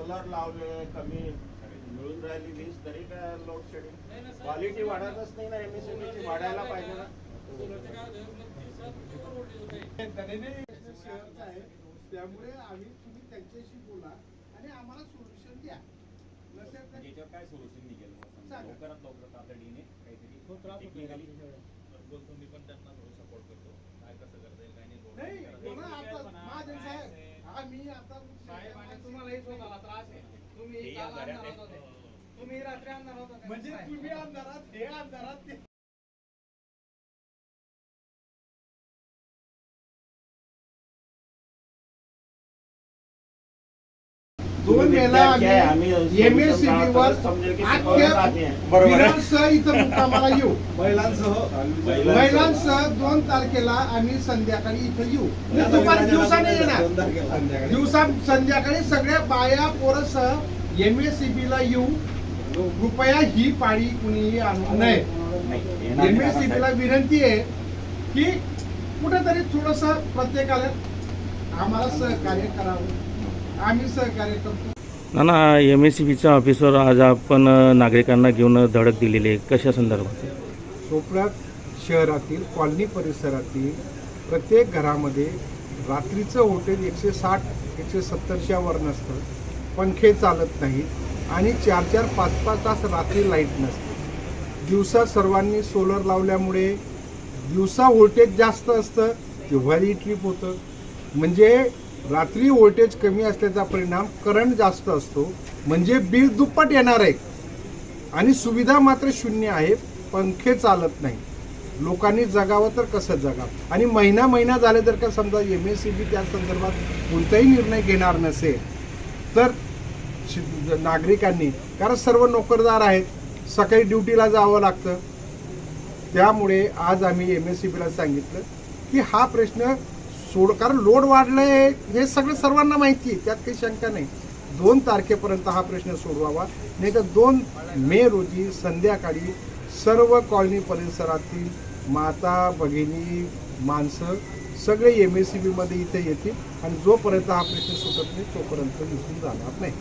Solar लावले, कमी मिळून राहिली वीज, तरी काय लोड शेडिंग क्वालिटी वाढतच नाही ना. एमएसएमबीची वाढायला पाहिजे ना. त्यामुळे तुम्ही त्यांच्याशी बोला आणि आम्हाला सोल्युशन द्या. याच्यावर काय सोल्युशन निघेल लवकरात लवकर तातडीने काहीतरी बोलतो मी, पण त्यांना थोडं सपोर्ट करतो. काय कसं करता येईल काय नाही. तुम्हालाही स्वतःला त्रास आहे. तुम्ही रात्री अंधारात होता म्हणजे तुम्ही अंधारात, हे अंधारात. दोन वेळा आम्ही एमएससीबी वर विरांसह इथं मुक्कामाला येऊ. महिलांसह 2 तारखेला आम्ही संध्याकाळी इथं येऊ. दुपारी दिवसा नाही येणार, दिवसा संध्याकाळी सगळ्या बाया पोरसह एमएससीबी ला येऊ. कृपया ही पाळी कुणीही आणू नये. एमएससीबी ला विनंती आहे की कुठेतरी थोडस प्रत्येकाला आम्हाला सहकार्य करावं. आम्ही सहकार्य करतो. ना एमएससीबीच्या ऑफिसवर आज आपण नागरिकांना घेऊन धडक दिलेली आहे, कशा संदर्भात? चोपडा शहरातील कॉलनी परिसरातील प्रत्येक घरामध्ये रात्रीचं व्होल्टेज 160-170च्या वर नसतं. पंखे चालत नाहीत आणि 4-4, 5-5 तास रात्री लाईट नसते. दिवसा सर्वांनी सोलर लावल्यामुळे दिवसा व्होल्टेज जास्त असतं, तेव्हाही ट्रिप होतं. म्हणजे रात्री व्होल्टेज कमी असल्याचा परिणाम करंट जास्त असतो, म्हणजे बिल दुप्पट येणार आहे. आणि सुविधा मात्र शून्य आहे, पंखे चालत नाही. लोकांनी जगावं तर कसं जगावं? आणि महिना झाले जर का समजा एमएससीबी त्या संदर्भात कोणताही निर्णय घेणार नसेल तर नागरिकांनी, कारण सर्व नोकरदार आहेत, सकाळी ड्युटीला जावं लागतं. त्यामुळे आज आम्ही एमएससीबीला सांगितलं की हा प्रश्न कारण लोड वाढलंय हे सगळं सर्वांना माहिती आहे, त्यात काही शंका नाही. 2 तारखेपर्यंत हा प्रश्न सोडवावा, नाही तर 2 मे रोजी संध्याकाळी सर्व कॉलनी परिसरातील माता भगिनी माणसं सगळे एमएससीबी मध्ये इथे येतील आणि जोपर्यंत हा प्रश्न सुटत नाही तोपर्यंत दिसून जाणार नाही.